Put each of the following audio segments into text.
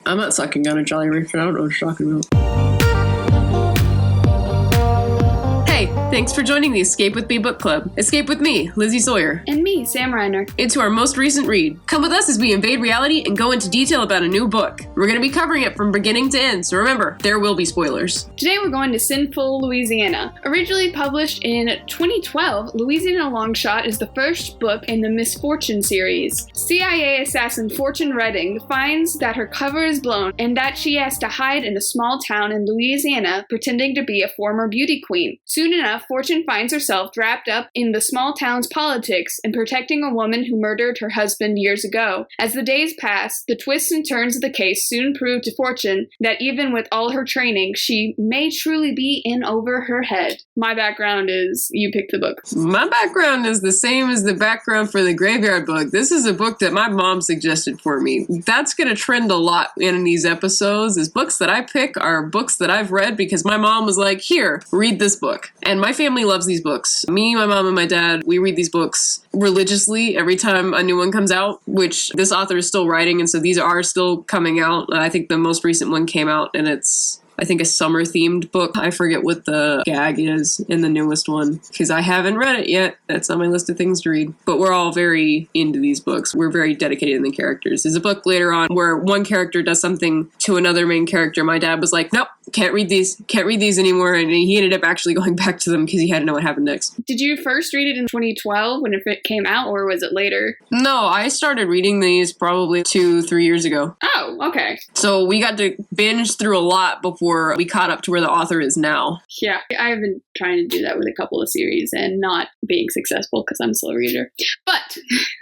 I'm not sucking on a Jolly Rancher. I don't know what you're talking about. Hey, thanks for joining the Escape With Me book club. Escape with me, Lizzie Sawyer. And me, Sam Reiner. Into our most recent read. Come with us as we invade reality and go into detail about a new book. We're going to be covering it from beginning to end, so remember, there will be spoilers. Today we're going to Sinful, Louisiana. Originally published in 2012, Louisiana Longshot is the first book in the Misfortune series. CIA assassin Fortune Redding finds that her cover is blown and that she has to hide in a small town in Louisiana pretending to be a former beauty queen. Soon enough, Fortune finds herself wrapped up in the small town's politics and protecting a woman who murdered her husband years ago. As the days pass, the twists and turns of the case soon prove to Fortune that even with all her training, she may truly be in over her head. My background is, you pick the book. My background is the same as the background for the Graveyard book. This is a book that my mom suggested for me. That's going to trend a lot in these episodes, is books that I pick are books that I've read because my mom was like, here, read this book. And my family loves these books. Me, my mom, and my dad, we read these books religiously every time a new one comes out, which this author is still writing, and so these are still coming out. I think the most recent one came out, and it's, I think, a summer-themed book. I forget what the gag is in the newest one, because I haven't read it yet. That's on my list of things to read. But we're all very into these books. We're very dedicated in the characters. There's a book later on where one character does something to another main character. My dad was like, nope, can't read these anymore. And he ended up actually going back to them because he had to know what happened next. Did you first read it in 2012 when it came out, or was it later? No, I started reading these probably 2-3 years ago. Oh, okay. So we got to binge through a lot before we caught up to where the author is now. Yeah, I've been trying to do that with a couple of series and not being successful because I'm a slow reader. But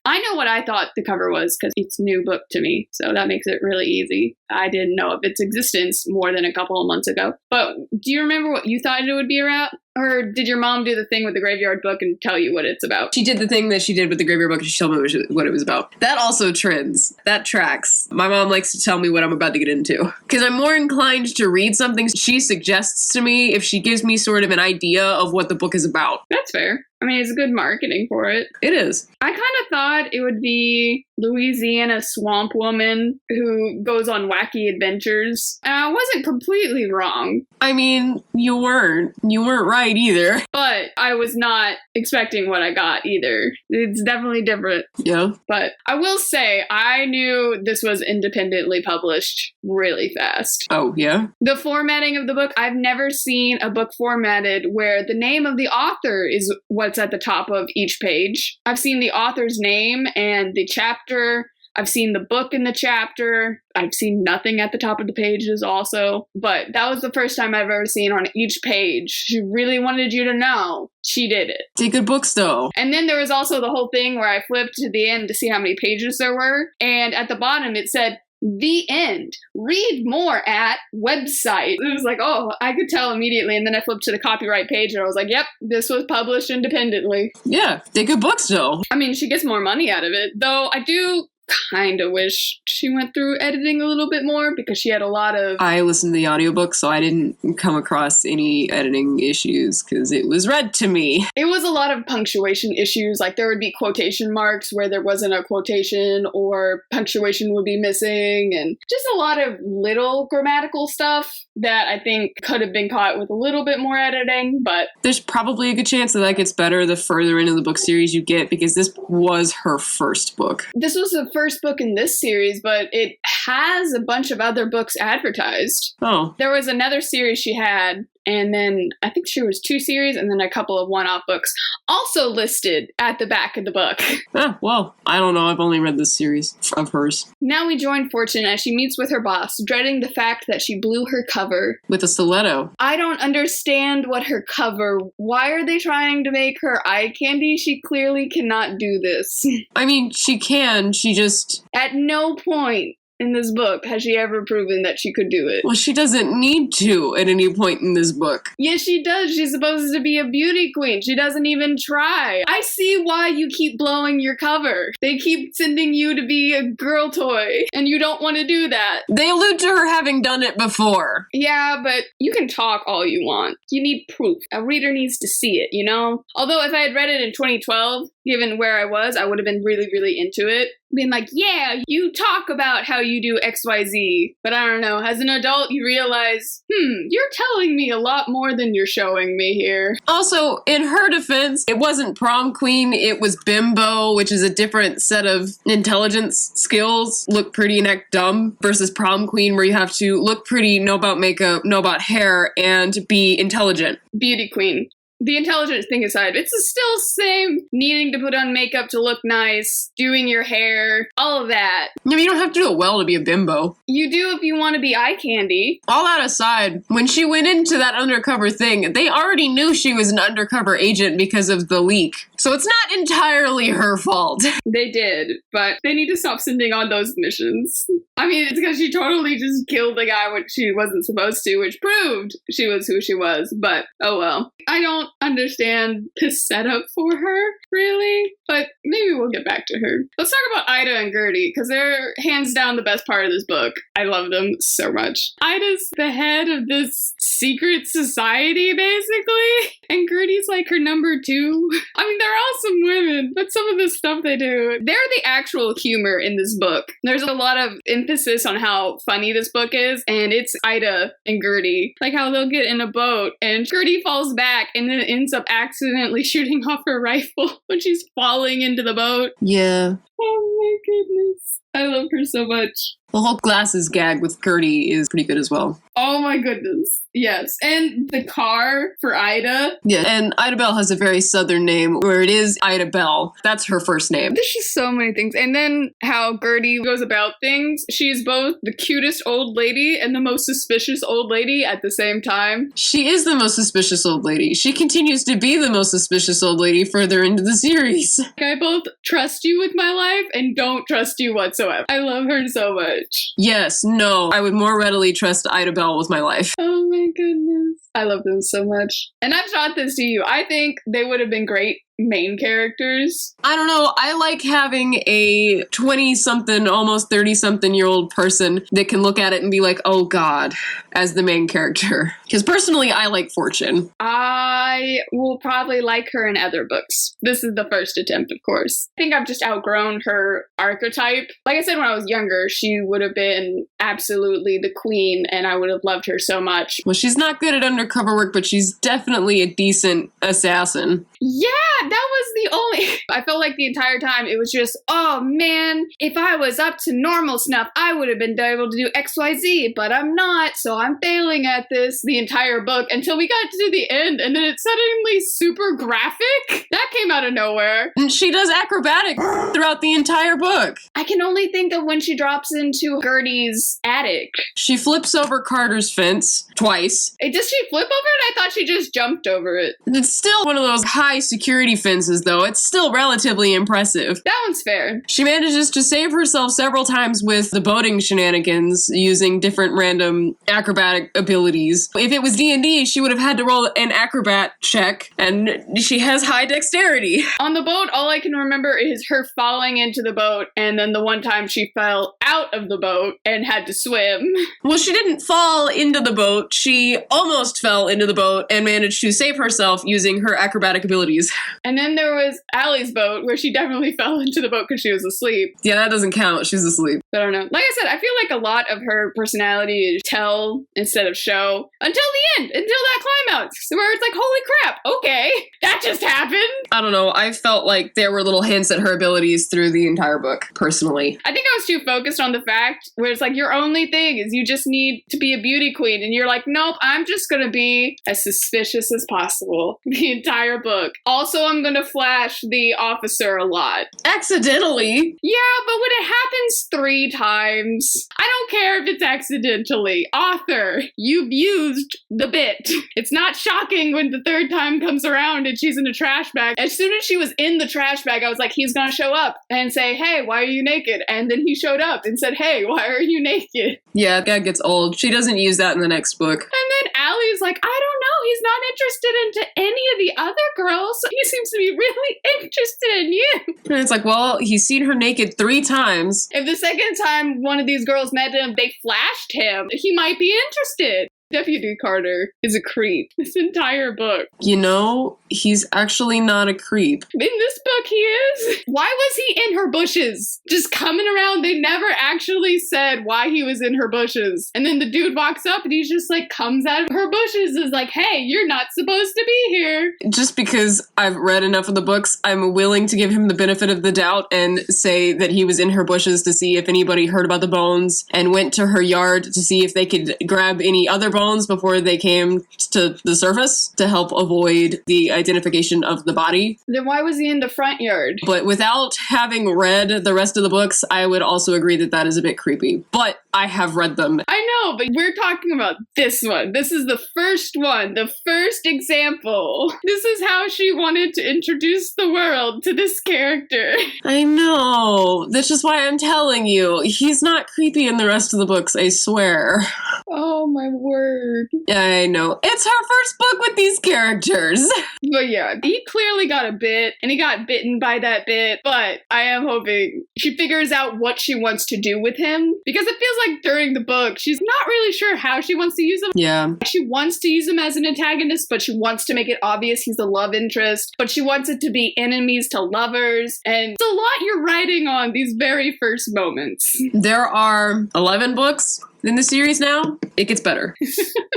I know what I thought the cover was because it's a new book to me, so that makes it really easy. I didn't know of its existence more than a couple of months ago. But do you remember what you thought it would be about? Or did your mom do the thing with the Graveyard book and tell you what it's about? She did the thing that she did with the Graveyard book and she told me what it was about. That also trends. That tracks. My mom likes to tell me what I'm about to get into. Because I'm more inclined to read something she suggests to me if she gives me sort of an idea of what the book is about. That's fair. I mean, it's good marketing for it. It is. I kind of thought it would be Louisiana swamp woman who goes on wacky adventures. And I wasn't completely wrong. I mean, you weren't right either. But I was not expecting what I got either. It's definitely different. Yeah. But I will say, I knew this was independently published really fast. Oh, yeah? The formatting of the book, I've never seen a book formatted where the name of the author is what's at the top of each page. I've seen the author's name and the chapter. I've seen the book in the chapter. I've seen nothing at the top of the pages also. But that was the first time I've ever seen on each page. She really wanted you to know she did it. They're good books, though. And then there was also the whole thing where I flipped to the end to see how many pages there were. And at the bottom it said, the end. Read more at website. It was like, oh, I could tell immediately. And then I flipped to the copyright page and I was like, yep, this was published independently. Yeah, they're good books, though. I mean, she gets more money out of it. Though I do kind of wish she went through editing a little bit more because she had a lot of... I listened to the audiobook, so I didn't come across any editing issues because it was read to me. It was a lot of punctuation issues. Like there would be quotation marks where there wasn't a quotation, or punctuation would be missing, and just a lot of little grammatical stuff that I think could have been caught with a little bit more editing, but... There's probably a good chance that gets better the further into the book series you get, because this was her first book. This was the first book in this series, but it has a bunch of other books advertised. Oh. There was another series she had, and then I think there was 2 series and then a couple of one-off books also listed at the back of the book. Ah, well, I don't know. I've only read this series of hers. Now we join Fortune as she meets with her boss, dreading the fact that she blew her cover. With a stiletto. I don't understand what her cover... Why are they trying to make her eye candy? She clearly cannot do this. I mean, she can. She just... At no point in this book has she ever proven that she could do it. Well, she doesn't need to at any point in this book. Yes, she does. She's supposed to be a beauty queen. She doesn't even try. I see why you keep blowing your cover. They keep sending you to be a girl toy, and you don't want to do that. They allude to her having done it before. Yeah, but you can talk all you want. You need proof. A reader needs to see it, you know? Although if I had read it in 2012, given where I was, I would have been really, really into it. being like, yeah, you talk about how you do XYZ, but I don't know, as an adult, you realize, you're telling me a lot more than you're showing me here. Also, in her defense, it wasn't prom queen, it was bimbo, which is a different set of intelligence skills. Look pretty and act dumb, versus prom queen, where you have to look pretty, know about makeup, know about hair, and be intelligent. Beauty queen. The intelligence thing aside, it's still same needing to put on makeup to look nice, doing your hair, all of that. No, you don't have to do it well to be a bimbo. You do if you want to be eye candy. All that aside, when she went into that undercover thing, they already knew she was an undercover agent because of the leak. So it's not entirely her fault. They did, but they need to stop sending on those missions. I mean, it's because she totally just killed the guy when she wasn't supposed to, which proved she was who she was, but oh well. I don't understand the setup for her, really, but maybe we'll get back to her. Let's talk about Ida and Gertie, because they're hands down the best part of this book. I love them so much. Ida's the head of this secret society, basically, and Gertie's like her number two. I mean, they're awesome women, but some of the stuff they do, they're the actual humor in this book. There's a lot of emphasis on how funny this book is, and it's Ida and Gertie. Like how they'll get in a boat, and Gertie falls back, and then ends up accidentally shooting off her rifle when she's falling into the boat. Yeah. Oh my goodness. I love her so much. The whole glasses gag with Gertie is pretty good as well. Oh my goodness. Yes. And the car for Ida. Yeah, and Ida Bell has a very southern name where it is Ida Bell. That's her first name. There's just so many things. And then how Gertie goes about things. She's both the cutest old lady and the most suspicious old lady at the same time. She is the most suspicious old lady. She continues to be the most suspicious old lady further into the series. I both trust you with my life and don't trust you whatsoever. I love her so much. Yes, no, I would more readily trust Ida Bell with my life. Oh my goodness. I love them so much. And I've shot this to you. I think they would have been great main characters. I don't know, I like having a 20-something, almost 30-something-year-old person that can look at it and be like, oh god, as the main character. Because personally, I like Fortune. I will probably like her in other books. This is the first attempt, of course. I think I've just outgrown her archetype. Like I said, when I was younger, she would have been absolutely the queen, and I would have loved her so much. Well, she's not good at undercover work, but she's definitely a decent assassin. Yeah, that was the only... I felt like the entire time it was just, oh man, if I was up to normal snuff, I would have been able to do XYZ, but I'm not, so I'm failing at this the entire book until we got to the end, and then it's suddenly super graphic. That came out of nowhere. And she does acrobatic throughout the entire book. I can only think of when she drops into Gertie's attic. She flips over Carter's fence twice. Does she flip over it? I thought she just jumped over it. It's still one of those high security fences, though. It's still relatively impressive. That one's fair. She manages to save herself several times with the boating shenanigans using different random acrobatic abilities. If it was D&D, she would have had to roll an acrobat check, and she has high dexterity. On the boat, all I can remember is her falling into the boat, and then the one time she fell out of the boat and had to swim. Well, she didn't fall into the boat. She almost fell into the boat and managed to save herself using her acrobatic abilities. And then there was Allie's boat, where she definitely fell into the boat because she was asleep. Yeah, that doesn't count. She's asleep. I don't know. Like I said, I feel like a lot of her personality is tell instead of show until the end, until that climax, where it's like, holy crap, okay, that just happened. I don't know. I felt like there were little hints at her abilities through the entire book, personally. I think I was too focused on the fact where it's like, your only thing is you just need to be a beauty queen. And you're like, nope, I'm just going to be as suspicious as possible the entire book. Also, I'm going to flash the officer a lot. Accidentally? Yeah, but when it happens 3 times, I don't care if it's accidentally. Author, you've used the bit. It's not shocking when the 3rd time comes around and she's in a trash bag. As soon as she was in the trash bag, I was like, he's going to show up and say, hey, why are you naked? And then he showed up and said, hey, why are you naked? Yeah, that gets old. She doesn't use that in the next book. And then Allie's like, I don't know. He's not interested into any of the other girls. So he seems to be really interested in you. And it's like, well, he's seen her naked 3 times. If the second time one of these girls met him, they flashed him, he might be interested. Deputy Carter is a creep. This entire book. You know, he's actually not a creep. In this book, he is. Why was he in her bushes? Just coming around. They never actually said why he was in her bushes. And then the dude walks up and he's just like comes out of her bushes and is like, hey, you're not supposed to be here. Just because I've read enough of the books, I'm willing to give him the benefit of the doubt and say that he was in her bushes to see if anybody heard about the bones and went to her yard to see if they could grab any other bones before they came to the surface to help avoid the identification of the body. Then why was he in the front yard? But without having read the rest of the books, I would also agree that that is a bit creepy. But I have read them. I know, but we're talking about this one. This is the first one, the first example. This is how she wanted to introduce the world to this character. I know. That's just why I'm telling you. He's not creepy in the rest of the books, I swear. Oh my word. I know. It's her first book with these characters. But yeah, he clearly got a bit, and he got bitten by that bit, but I am hoping she figures out what she wants to do with him, because it feels like during the book, she's not really sure how she wants to use him. Yeah. She wants to use him as an antagonist, but she wants to make it obvious he's a love interest, but she wants it to be enemies to lovers, and it's a lot you're writing on these very first moments. There are 11 books in the series now. It gets better.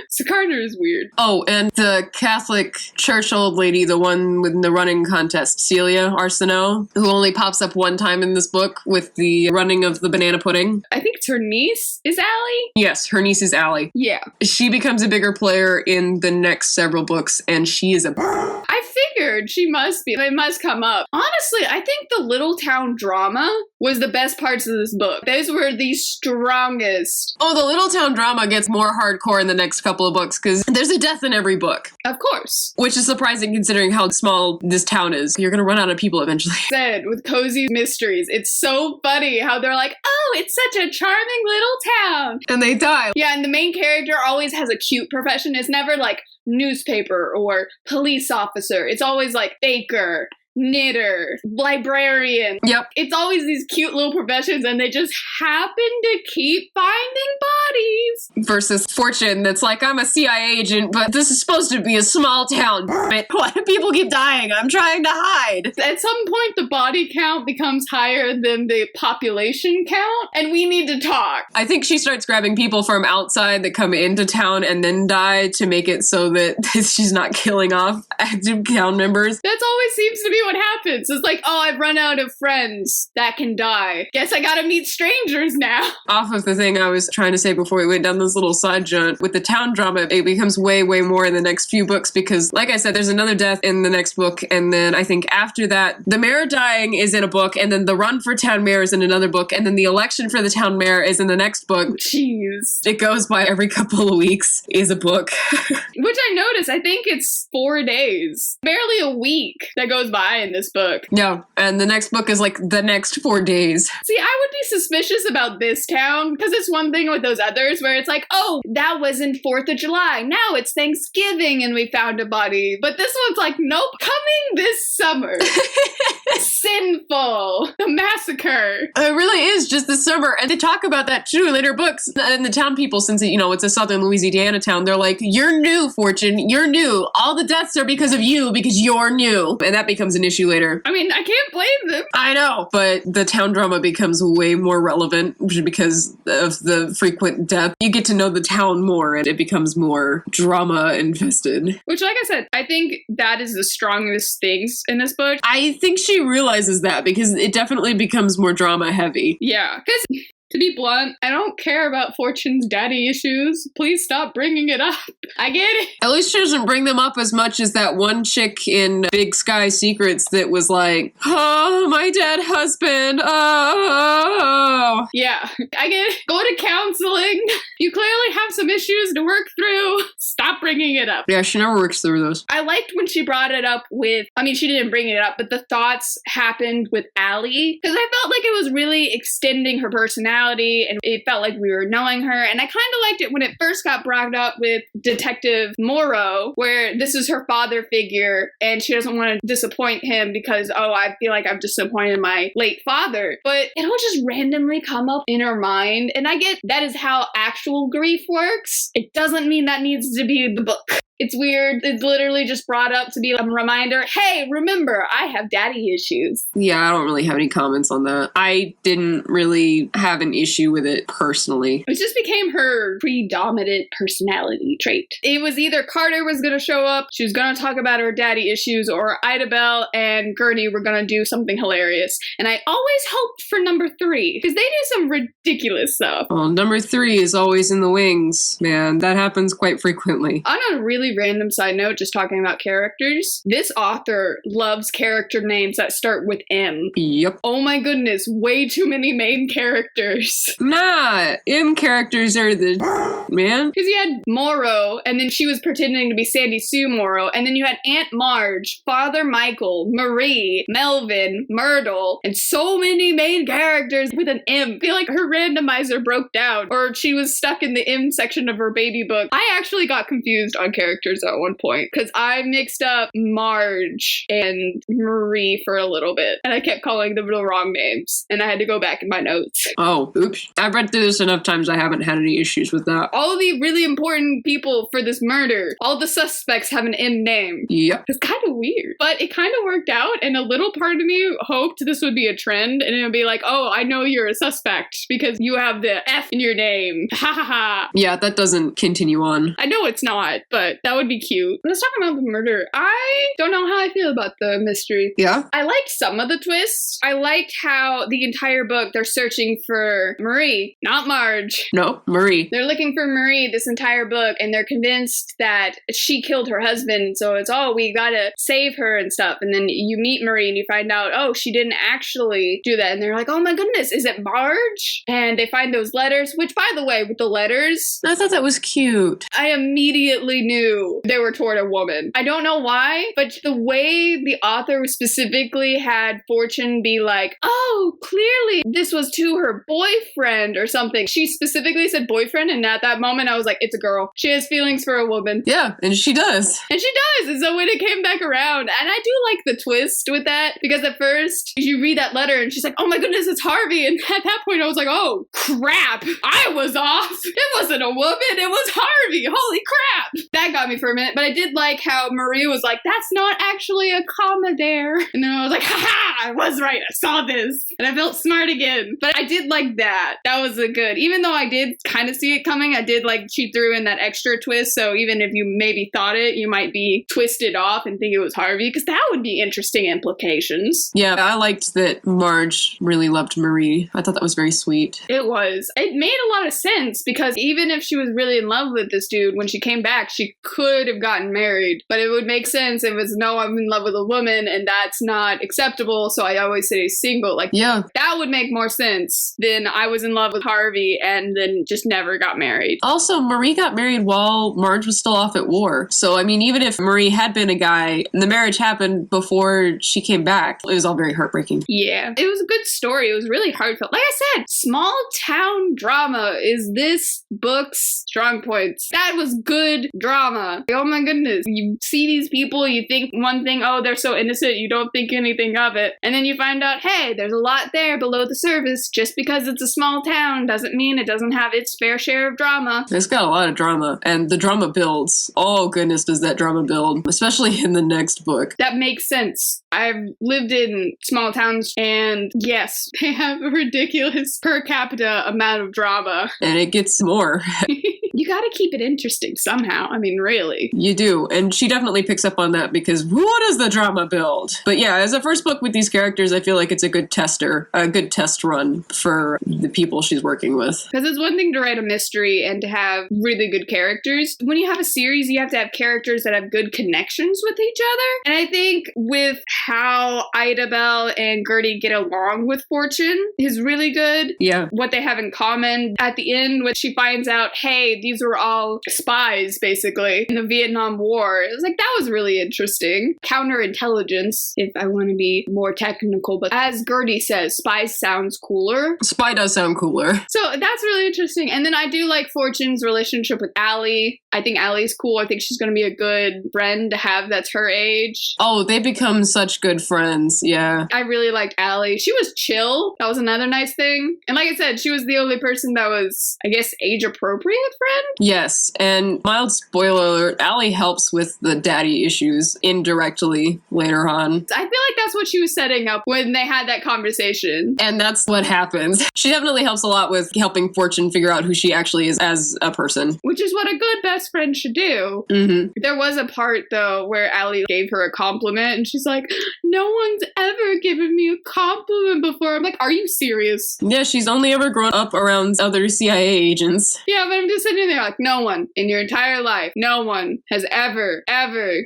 So Carter is weird. Oh, and the Catholic church old lady, the one with the running contest, Celia Arsenault, who only pops up one time in this book with the running of the banana pudding. I think it's her niece, is Allie? Yes, her niece is Allie. Yeah. She becomes a bigger player in the next several books, and she is a... I figured she must be. They must come up. Honestly, I think the little town drama was the best parts of this book. Those were the strongest. Oh, the little town drama gets more hardcore in the next couple of books, because there's a death in every book. Of course. Which is surprising considering how small this town is. You're gonna run out of people eventually. Said with Cozy Mysteries, it's so funny how they're like, oh, it's such a charming little town. And they die. Yeah, and the main character always has a cute profession. It's never like newspaper or police officer. It's always like baker, knitter, librarian. Yep. It's always these cute little professions, and they just happen to keep finding bodies. Versus Fortune, that's like, I'm a CIA agent, but this is supposed to be a small town. Why do people keep dying? I'm trying to hide. At some point, the body count becomes higher than the population count, and we need to talk. I think she starts grabbing people from outside that come into town and then die to make it so that she's not killing off active town members. That's always seems to be what happens. It's like, oh, I've run out of friends that can die. Guess I gotta meet strangers now. Off of the thing I was trying to say before we went down this little side jaunt, with the town drama, it becomes way, way more in the next few books because, like I said, there's another death in the next book, and then I think after that, the mayor dying is in a book, and then the run for town mayor is in another book, and then the election for the town mayor is in the next book. Jeez. It goes by every couple of weeks is a book. Which I noticed, I think it's 4 days. Barely a week that goes by in this book. Yeah, and the next book is like the next 4 days. See, I would be suspicious about this town, because it's one thing with those others where it's like, oh, that was in 4th of July. Now it's Thanksgiving and we found a body. But this one's like, nope, coming this summer. Sinful. The massacre. It really is just the summer. And they talk about that too in later books. And the town people, since it's a southern Louisiana town, they're like, you're new, Fortune. You're new. All the deaths are because of you, because you're new. And that becomes an issue later. I mean, I can't blame them. I know. But the town drama becomes way more relevant because of the frequent death. You get to know the town more and it becomes more drama infested. Which, like I said, I think that is the strongest things in this book. I think she realizes that because it definitely becomes more drama heavy. Yeah, because to be blunt, I don't care about Fortune's daddy issues. Please stop bringing it up. I get it. At least she doesn't bring them up as much as that one chick in Big Sky Secrets that was like, oh, my dead husband, oh. Yeah, I get it. Go to counseling. You clearly have some issues to work through. Stop bringing it up. Yeah, she never works through those. I liked when she brought it up with, she didn't bring it up, but the thoughts happened with Allie. Because I felt like it was really extending her personality. And it felt like we were knowing her. And I kind of liked it when it first got brought up with Detective Morrow, where this is her father figure and she doesn't want to disappoint him because, oh, I feel like I've disappointed my late father. But it'll just randomly come up in her mind. And I get that is how actual grief works, it doesn't mean that needs to be the book. It's weird. It's literally just brought up to be a reminder, hey, remember, I have daddy issues. Yeah, I don't really have any comments on that. I didn't really have an issue with it personally. It just became her predominant personality trait. It was either Carter was going to show up, she was going to talk about her daddy issues, or Ida Bell and Gertie were going to do something hilarious. And I always hoped for number 3, because they do some ridiculous stuff. Well, number 3 is always in the wings, man. That happens quite frequently. On a really random side note, just talking about characters, this author loves character names that start with M. Yep. Oh my goodness, way too many main characters. Nah, M characters are the man. Because you had Morrow, and then she was pretending to be Sandy Sue Morrow, and then you had Aunt Marge, Father Michael, Marie, Melvin, Myrtle, and so many main characters with an M. I feel like her randomizer broke down, or she was stuck in the M section of her baby book. I actually got confused on characters at one point, because I mixed up Marge and Marie for a little bit, and I kept calling them the wrong names, and I had to go back in my notes. Oh, oops. I've read through this enough times, I haven't had any issues with that. All the really important people for this murder, all the suspects have an M name. Yep. It's kind of weird, but it kind of worked out, and a little part of me hoped this would be a trend, and it would be like, oh, I know you're a suspect because you have the F in your name. Ha ha ha. Yeah, that doesn't continue on. I know it's not, but that would be cute. Let's talk about the murder. I don't know how I feel about the mystery. Yeah? I liked some of the twists. I liked how the entire book they're searching for Marie, not Marge. No, Marie. They're looking for Marie this entire book, and they're convinced that she killed her husband, so it's, oh, we gotta save her and stuff. And then you meet Marie and you find out, oh, she didn't actually do that. And they're like, oh my goodness, is it Marge? And they find those letters, which, by the way, with the letters, I thought that was cute. I immediately knew they were toward a woman. I don't know why, but the way the author specifically had Fortune be like, oh, clearly this was to her boyfriend or something. She specifically said boyfriend, and at that moment I was like, it's a girl. She has feelings for a woman. Yeah, and she does. And she does. And so when it came back around, and I do like the twist with that, because at first you read that letter and she's like, oh my goodness, it's Harvey. And at that point I was like, oh crap, I was off. It wasn't a woman, it was Harvey. Holy crap. That got me for a minute. But I did like how Marie was like, that's not actually a comma there. And then I was like, haha, I was right. I saw this. And I felt smart again. But I did like that. That was a good, even though I did kind of see it coming, I did like she threw in that extra twist. So even if you maybe thought it, you might be twisted off and think it was Harvey, because that would be interesting implications. Yeah, I liked that Marge really loved Marie. I thought that was very sweet. It was. It made a lot of sense, because even if she was really in love with this dude, when she came back, she could have gotten married. But it would make sense if it was, no, I'm in love with a woman and that's not acceptable, so I always stay single. Like, yeah, that would make more sense than I was in love with Harvey and then just never got married. Also, Marie got married while Marge was still off at war. So, I mean, even if Marie had been a guy and the marriage happened before she came back, it was all very heartbreaking. Yeah, it was a good story. It was really heartfelt. Like I said, small town drama is this book's strong points. That was good drama. Oh my goodness. You see these people, you think one thing, oh, they're so innocent, you don't think anything of it. And then you find out, hey, there's a lot there below the surface. Just because it's a small town doesn't mean it doesn't have its fair share of drama. It's got a lot of drama, and the drama builds. Oh goodness, does that drama build, especially in the next book. That makes sense. I've lived in small towns, and yes, they have a ridiculous per capita amount of drama. And it gets more. You gotta keep it interesting somehow. I mean, really. You do. And she definitely picks up on that, because what does the drama build? But yeah, as a first book with these characters, I feel like it's a good test run for the people she's working with. Because it's one thing to write a mystery and to have really good characters. When you have a series, you have to have characters that have good connections with each other. And I think with how Ida Bell and Gertie get along with Fortune is really good. Yeah. What they have in common at the end, when she finds out, hey, these were all spies, basically, in the Vietnam War. It was like, that was really interesting. Counterintelligence, if I want to be more technical, but as Gertie says, spies sounds cooler. Spy does sound cooler. So that's really interesting. And then I do like Fortune's relationship with Allie. I think Allie's cool. I think she's going to be a good friend to have that's her age. Oh, they become such good friends. Yeah. I really liked Allie. She was chill. That was another nice thing. And like I said, she was the only person that was, I guess, age-appropriate friend? Yes. And mild spoiler alert, Allie helps with the daddy issues indirectly later on. I feel like that's what she was setting up when they had that conversation. And that's what happens. She definitely helps a lot with helping Fortune figure out who she actually is as a person. Which is what a good best friend should do. Mm-hmm. There was a part, though, where Allie gave her a compliment, and she's like, no one's ever given me a compliment before. I'm like, are you serious? Yeah, she's only ever grown up around other CIA agents. Yeah, but I'm just sitting there like, no one in your entire life, no one has ever.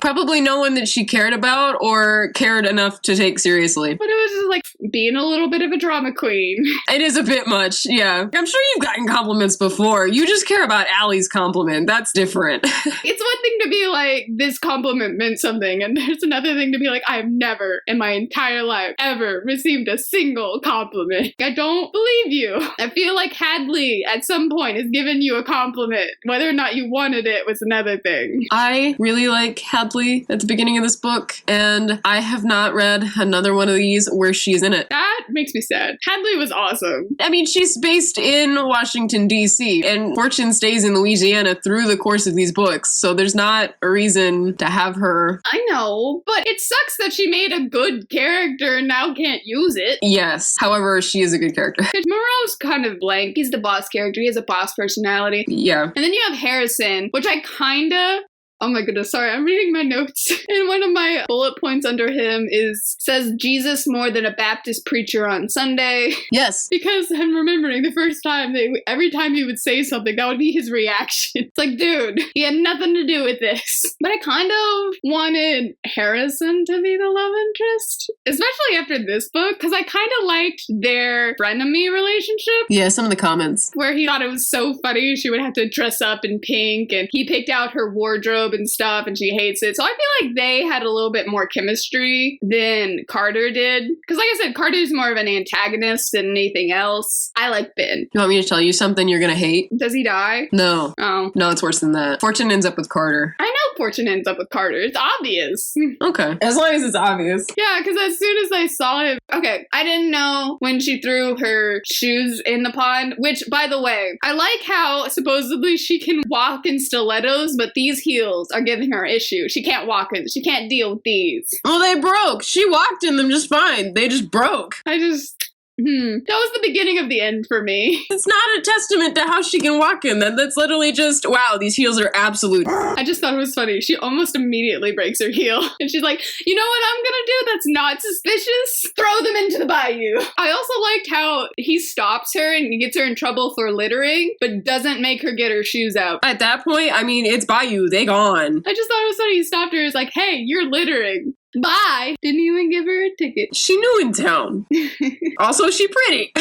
Probably no one that she cared about or cared enough to take seriously. But it was just like being a little bit of a drama queen. It is a bit much, yeah. I'm sure you've gotten compliments before. You just care about Allie's compliment. That's different. It's one thing to be like, this compliment meant something, and there's another thing to be like, I've never in my entire life ever received a single compliment. I don't believe you. I feel like Hadley at some point has given you a compliment. Whether or not you wanted it was another thing. I really like Hadley at the beginning of this book, and I have not read another one of these where she's in it. That makes me sad. Hadley was awesome. I mean, she's based in Washington, D.C., and Fortune stays in Louisiana through the course of these books, so there's not a reason to have her. I know, but it sucks that she made a good character and now can't use it. Yes, however, she is a good character. Moreau's kind of blank. He's the boss character. He has a boss personality. Yeah. And then you have Harrison, which I kinda... Oh my goodness, sorry, I'm reading my notes. And one of my bullet points under him says Jesus more than a Baptist preacher on Sunday. Yes. Because I'm remembering the first time, every time he would say something, that would be his reaction. It's like, dude, he had nothing to do with this. But I kind of wanted Harrison to be the love interest, especially after this book, because I kind of liked their frenemy relationship. Yeah, some of the comments. Where he thought it was so funny she would have to dress up in pink, and he picked out her wardrobe and stuff, and she hates it. So I feel like they had a little bit more chemistry than Carter did. Because like I said, Carter's more of an antagonist than anything else. I like Ben. You want me to tell you something you're gonna hate? Does he die? No. Oh. No, it's worse than that. Fortune ends up with Carter. I know Fortune ends up with Carter. It's obvious. Okay. As long as it's obvious. Yeah, because as soon as I saw him... Okay, I didn't know when she threw her shoes in the pond, which, by the way, I like how supposedly she can walk in stilettos, but these heels are giving her issue. She can't walk in. She can't deal with these. Well, they broke. She walked in them just fine. They just broke. That was the beginning of the end for me. It's not a testament to how she can walk in them. That's literally just, wow, these heels are absolute. I just thought it was funny. She almost immediately breaks her heel. And she's like, you know what I'm gonna do that's not suspicious? Throw them into the bayou. I also liked how he stops her and he gets her in trouble for littering, but doesn't make her get her shoes out. At that point, I mean, it's bayou. They gone. I just thought it was funny. He stopped her. He's like, hey, you're littering. Bye. Didn't even give her a ticket. She new in town. Also, she pretty.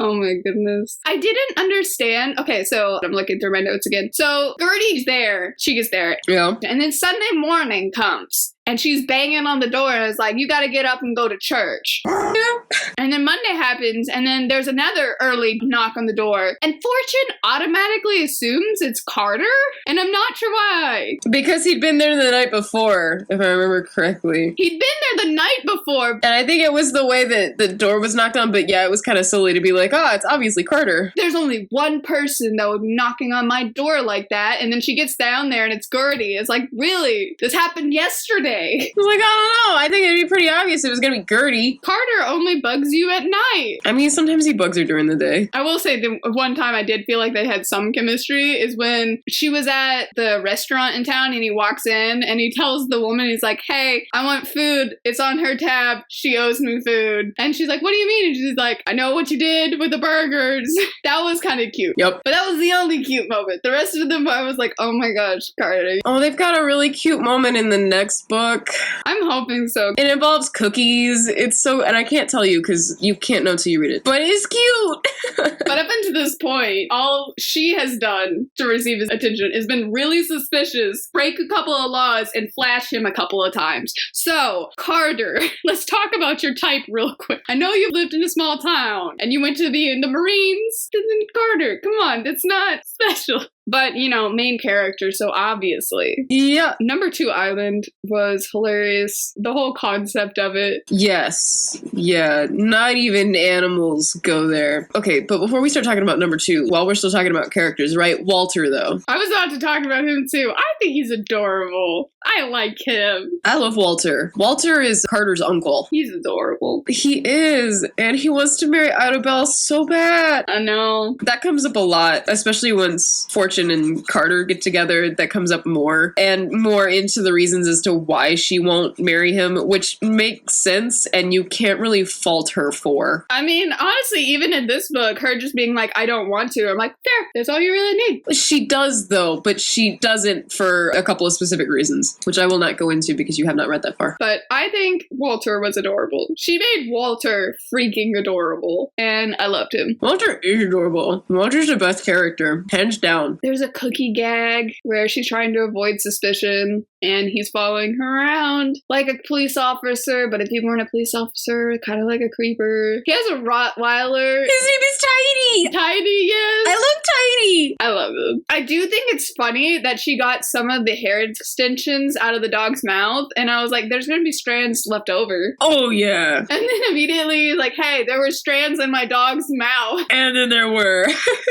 Oh my goodness. I didn't understand. Okay, so I'm looking through my notes again. So Gertie's there. She gets there. Yeah. And then Sunday morning comes. And she's banging on the door and is like, you gotta get up and go to church. Yeah. And then Monday happens, and then there's another early knock on the door. And Fortune automatically assumes it's Carter, and I'm not sure why. Because he'd been there the night before, if I remember correctly. He'd been there the night before. And I think it was the way that the door was knocked on, but yeah, it was kind of silly to be like, oh, it's obviously Carter. There's only one person that would be knocking on my door like that, and then she gets down there and it's Gertie. It's like, really? This happened yesterday. I was like, I don't know. I think it'd be pretty obvious it was going to be Gertie. Carter only bugs you at night. I mean, sometimes he bugs her during the day. I will say the one time I did feel like they had some chemistry is when she was at the restaurant in town and he walks in and he tells the woman, he's like, hey, I want food. It's on her tab. She owes me food. And she's like, what do you mean? And she's like, I know what you did with the burgers. That was kind of cute. Yep. But that was the only cute moment. The rest of them, I was like, oh my gosh, Carter. Oh, they've got a really cute moment in the next book book. I'm hoping so. It involves cookies. It's so, and I can't tell you because you can't know till you read it. But it's cute. But up until this point, all she has done to receive his attention has been really suspicious, break a couple of laws, and flash him a couple of times. So, Carter, let's talk about your type real quick. I know you've lived in a small town, and you went to the Marines, and then Carter, come on, that's not special. But, you know, main character, so obviously. Yeah. Number 2 Island was hilarious. The whole concept of it. Yes. Yeah. Not even animals go there. Okay, but before we start talking about number 2, while we're still talking about characters, right? Walter, though. I was about to talk about him, too. I think he's adorable. I like him. I love Walter. Walter is Carter's uncle. He's adorable. He is. And he wants to marry Idabelle so bad. I know. That comes up a lot, especially once Fortune and Carter get together. That comes up more and more into the reasons as to why she won't marry him, which makes sense and you can't really fault her for. I mean, honestly, even in this book, her just being like, I don't want to. I'm like, fair. That's all you really need. She does, though, but she doesn't for a couple of specific reasons, which I will not go into because you have not read that far. But I think Walter was adorable. She made Walter freaking adorable, and I loved him. Walter is adorable. Walter's the best character, hands down. There's a cookie gag where she's trying to avoid suspicion, and he's following her around like a police officer, but if he weren't a police officer, kind of like a creeper. He has a Rottweiler. His name is Tiny! Tiny, yes! I love Tiny! I love him. I do think it's funny that she got some of the hair extensions out of the dog's mouth, and I was like, there's gonna be strands left over. Oh, yeah. And then immediately, like, hey, there were strands in my dog's mouth. And then there were.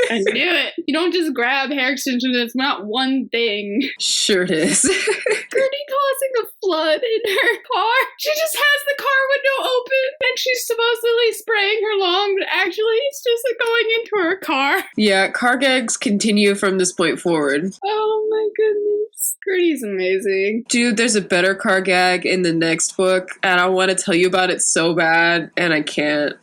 I knew it. You don't just grab hair extensions, it's not one thing. Sure it is. Gertie causing a flood in her car. She just has the car window open and she's supposedly spraying her lawn, but actually it's just like going into her car. Yeah, car gags continue from this point forward. Oh my goodness. Gertie's amazing. Dude, there's a better car gag in the next book, and I want to tell you about it so bad, and I can't.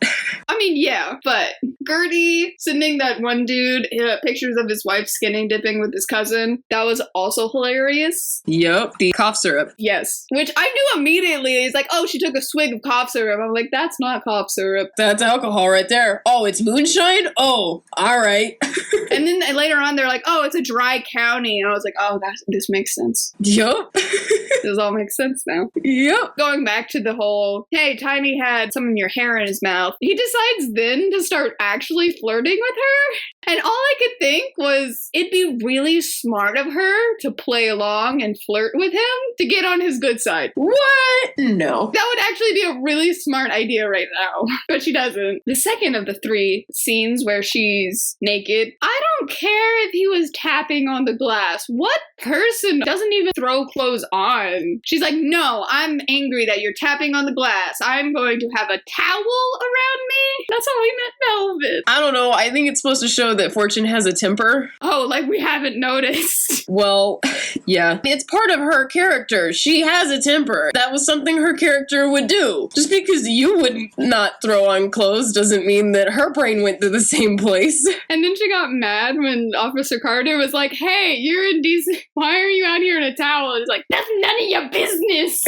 I mean, yeah, but Gertie sending that one dude pictures of his wife skinny dipping with his cousin, that was also hilarious. Yep, the cough syrup. Yes, which I knew immediately. It's like, oh, she took a swig of cough syrup. I'm like, that's not cough syrup. That's alcohol right there. Oh, it's moonshine? Oh, all right. And then later on, they're like, oh, it's a dry county. And I was like, oh, this makes sense. Yep. This all makes sense now. Yep. Going back to the whole, hey, Tiny had some of your hair in his mouth. He decides then to start actually flirting with her. And all I could think was, it'd be really smart of her to play along and flirt with him to get on his good side. What? No. That would actually be a really smart idea right now. But she doesn't. The second of the 3 scenes where she's naked, I don't care if he was tapping on the glass. What person doesn't even throw clothes on? She's like, no, I'm angry that you're tapping on the glass. I'm going to have a towel around me. That's how we met Velvet. I don't know. I think it's supposed to show that Fortune has a temper. Oh, like we haven't noticed. Well, yeah. It's part of her character. She has a temper. That was something her character would do. Just because you would not throw on clothes doesn't mean that her brain went to the same place. And then she got mad when Officer Carter was like, hey, you're indecent. Why are you out here in a towel? And he's like, that's none of your business.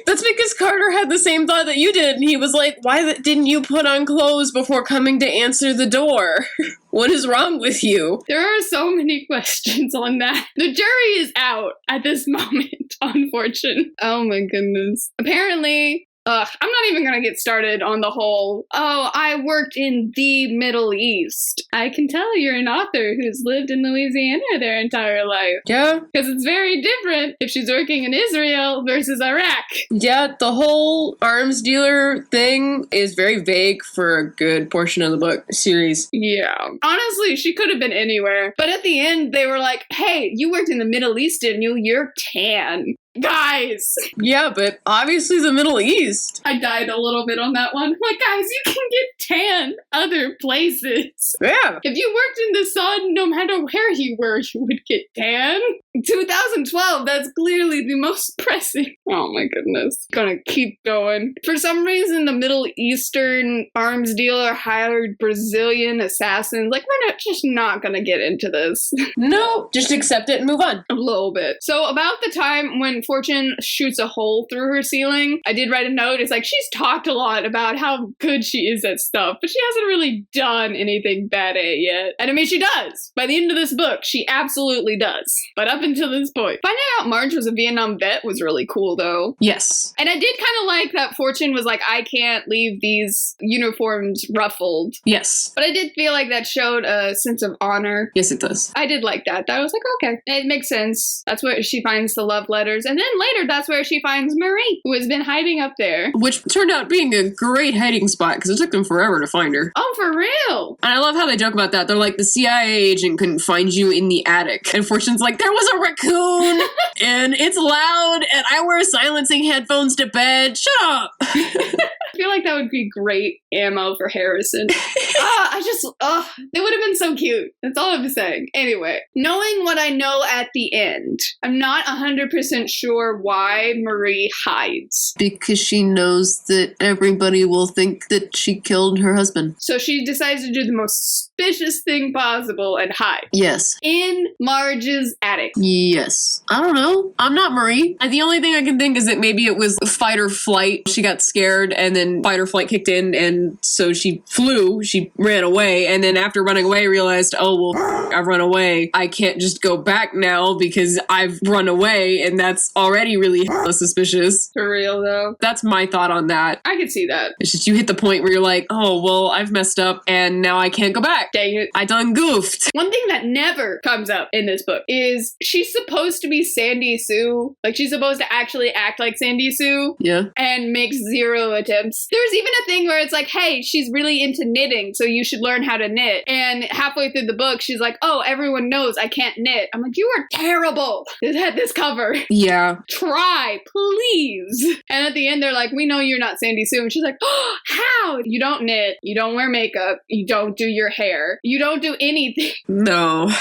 That's because Carter had the same thought that you did. And he was like, why didn't you put on clothes before coming to answer the door? What is wrong with you? There are so many questions on that. The jury is out at this moment on Fortune. Oh my goodness. Apparently, I'm not even gonna get started on the whole, oh, I worked in the Middle East. I can tell you're an author who's lived in Louisiana their entire life. Yeah. Because it's very different if she's working in Israel versus Iraq. Yeah, the whole arms dealer thing is very vague for a good portion of the book series. Yeah. Honestly, she could have been anywhere. But at the end, they were like, hey, you worked in the Middle East, didn't you? You're tan. Guys! Yeah, but obviously the Middle East. I died a little bit on that one. Like, guys, you can get tan other places. Yeah. If you worked in the sun, no matter where you were, you would get tan. 2012, that's clearly the most pressing. Oh my goodness. Gonna keep going. For some reason, the Middle Eastern arms dealer hired Brazilian assassins. Like, we're just not gonna get into this. No, just accept it and move on. A little bit. So about the time when Fortune shoots a hole through her ceiling, I did write a note. It's like, she's talked a lot about how good she is at stuff, but she hasn't really done anything bad at it yet. And I mean, she does. By the end of this book, she absolutely does. But up until this point, finding out Marge was a Vietnam vet was really cool, though. Yes. And I did kind of like that Fortune was like, I can't leave these uniforms ruffled. Yes. But I did feel like that showed a sense of honor. Yes, it does. I did like that. I was like, okay, it makes sense. That's where she finds the love letters. And then later, that's where she finds Marie, who has been hiding up there. Which turned out being a great hiding spot because it took them forever to find her. Oh, for real? And I love how they joke about that. They're like, the CIA agent couldn't find you in the attic. And Fortune's like, there was a raccoon and it's loud and I wear silencing headphones to bed. Shut up. I feel like that would be great ammo for Harrison. They would have been so cute. That's all I'm saying. Anyway, knowing what I know at the end, I'm not 100% sure why Marie hides. Because she knows that everybody will think that she killed her husband. So she decides to do the most suspicious thing possible and hide. Yes. In Marge's attic. Yes. I don't know. I'm not Marie. The only thing I can think is that maybe it was fight or flight. She got scared and then fight or flight kicked in and so she flew. She ran away and then after running away realized, oh, well, I've run away. I can't just go back now because I've run away and that's already really suspicious. For real, though. That's my thought on that. I could see that. It's just you hit the point where you're like, oh, well, I've messed up and now I can't go back. Dang it. I done goofed. One thing that never comes up in this book is she's supposed to be Sandy Sue. Like, she's supposed to actually act like Sandy Sue. Yeah. And makes zero attempts. There's even a thing where it's like, hey, she's really into knitting, so you should learn how to knit. And halfway through the book, she's like, oh, everyone knows I can't knit. I'm like, you are terrible at this cover. Yeah. Try, please. And at the end, they're like, we know you're not Sandy Sue. And she's like, oh, how? You don't knit. You don't wear makeup. You don't do your hair. You don't do anything. No.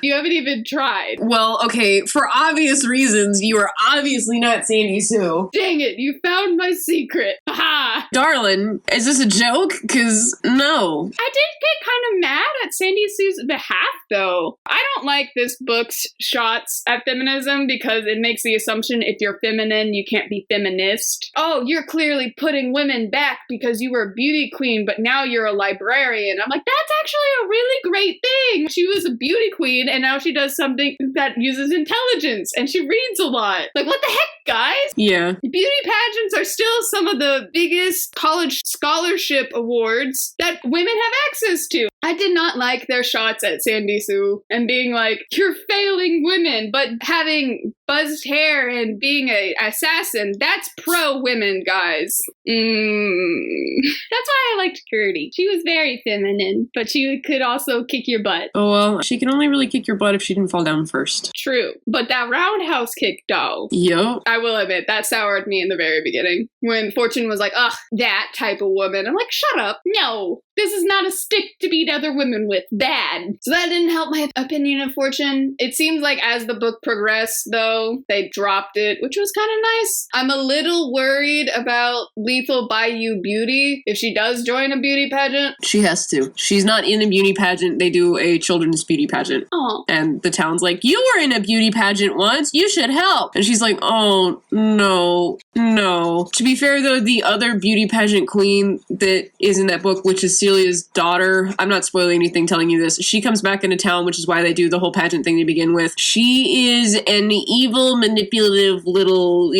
You haven't even tried. Well, okay, for obvious reasons, you are obviously not Sandy Sue. Dang it, you found my secret. Ha! Darling, is this a joke? Because no. I did get kind of mad at Sandy Sue's behalf, though. I don't like this book's shots at feminism because it makes the assumption if you're feminine, you can't be feminist. Oh, you're clearly putting women back because you were a beauty queen, but now you're a librarian. I'm like, that's actually a really great thing. She was a beauty queen, and now she does something that uses intelligence, and she reads a lot. Like, what the heck, guys? Yeah. Beauty pageants are still some of the biggest college scholarship awards that women have access to. I did not like their shots at Sandy Sue and being like, you're failing women, but having buzzed hair and being an assassin, that's pro-women, guys. That's why I liked Gertie. She was very feminine, but she could also kick your butt. Oh, well, she can only really kick your butt if she didn't fall down first. True. But that roundhouse kick, though. Yup. I will admit, that soured me in the very beginning. When Fortune was like, ugh, that type of woman. I'm like, shut up. No. This is not a stick to beat other women with. Bad. So that didn't help my opinion of Fortune. It seems like as the book progressed, though, they dropped it, which was kind of nice. I'm a little worried about Lethal Bayou Beauty. If she does join a beauty pageant. She has to. She's not in a beauty pageant. They do a children's beauty pageant. Oh. And the town's like, you were in a beauty pageant once. You should help. And she's like, oh, no. To be fair, though, the other beauty pageant queen that is in that book, which is Celia's daughter, I'm not spoiling anything telling you this, she comes back into town, which is why they do the whole pageant thing to begin with. She is an evil, manipulative little,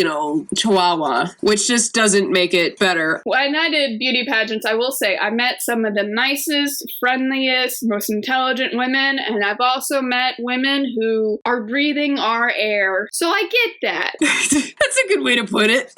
chihuahua, which just doesn't make it better. When I did beauty pageants, I will say I met some of the nicest, friendliest, most intelligent women, and I've also met women who are breathing our air. So I get that. That's a good way to put it.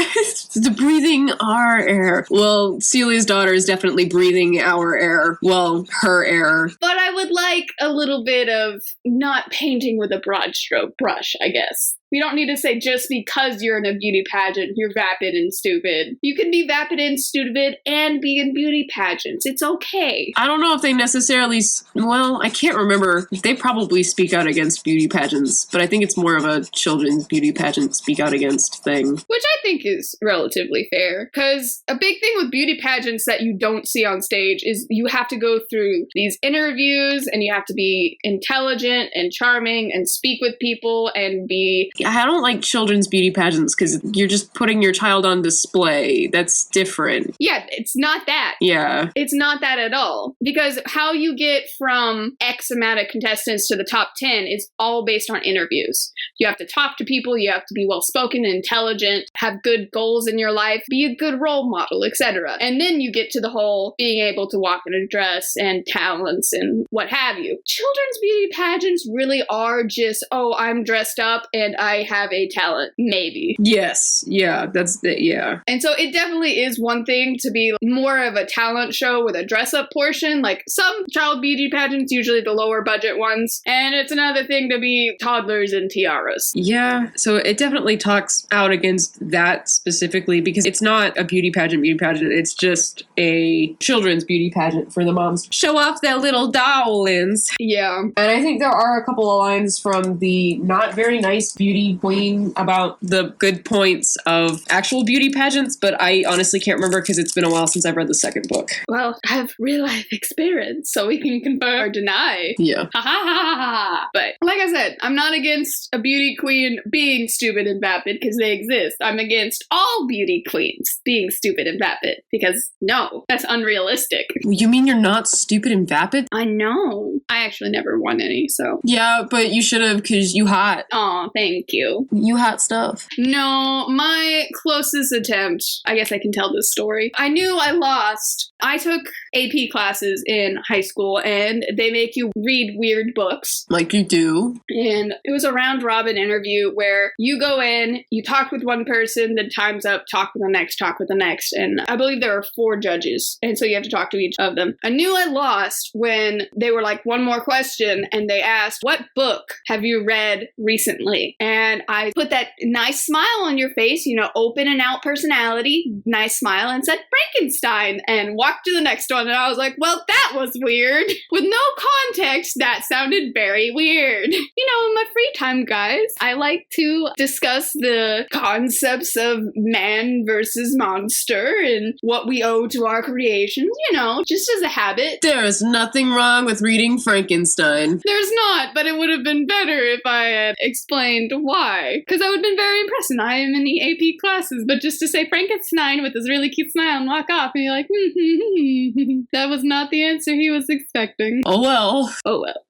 The breathing our air. Well, Celia's daughter is definitely breathing our air. Well, her air. But I would like a little bit of not painting with a broad stroke brush, I guess. We don't need to say just because you're in a beauty pageant, you're vapid and stupid. You can be vapid and stupid and be in beauty pageants. It's okay. I don't know if they necessarily, I can't remember. They probably speak out against beauty pageants, but I think it's more of a children's beauty pageant speak out against thing. Which I think is relatively fair, because a big thing with beauty pageants that you don't see on stage is you have to go through these interviews and you have to be intelligent and charming and speak with people and be I don't like children's beauty pageants because you're just putting your child on display. That's different. Yeah, it's not that. Yeah. It's not that at all. Because how you get from X amount of contestants to the top 10 is all based on interviews. You have to talk to people, you have to be well-spoken and intelligent, have good goals in your life, be a good role model, etc. And then you get to the whole being able to walk in a dress and talents and what have you. Children's beauty pageants really are just, oh, I'm dressed up and I have a talent, maybe. Yes. Yeah, that's it. Yeah. And so it definitely is one thing to be more of a talent show with a dress-up portion, like some child beauty pageants, usually the lower budget ones, and it's another thing to be toddlers and tiaras. Yeah, so it definitely talks out against that specifically because it's not a beauty pageant, it's just a children's beauty pageant for the moms to show off their little darlings. Yeah. And I think there are a couple of lines from the not very nice beauty queen about the good points of actual beauty pageants, but I honestly can't remember because it's been a while since I've read the second book. Well, I have real life experience, so we can confirm or deny. Yeah. Ha ha ha ha ha. But like I said, I'm not against a beauty queen being stupid and vapid because they exist. I'm against all beauty queens being stupid and vapid because no, that's unrealistic. You mean you're not stupid and vapid? I know. I actually never won any, so. Yeah, but you should have because you hot. Aw, thank you. You hot stuff. No, my closest attempt, I guess I can tell this story. I knew I lost. I took AP classes in high school and they make you read weird books. Like you do. And it was a round robin interview where you go in, you talk with one person, then time's up, talk with the next, talk with the next. And I believe there are 4 judges. And so you have to talk to each of them. I knew I lost when they were like, one more question. And they asked, what book have you read recently? And I put that nice smile on your face, you know, open and out personality, nice smile, and said Frankenstein and walked to the next one. And I was like, well, that was weird. With no context, that sounded very weird. You know, in my free time, guys, I like to discuss the concepts of man versus monster and what we owe to our creations, you know, just as a habit. There is nothing wrong with reading Frankenstein. There's not, but it would have been better if I had explained why. Because I would have been very impressed, and I am in the AP classes, but just to say Frankenstein with this really cute smile and walk off, and you're like, that was not the answer he was expecting. Oh well. Oh well.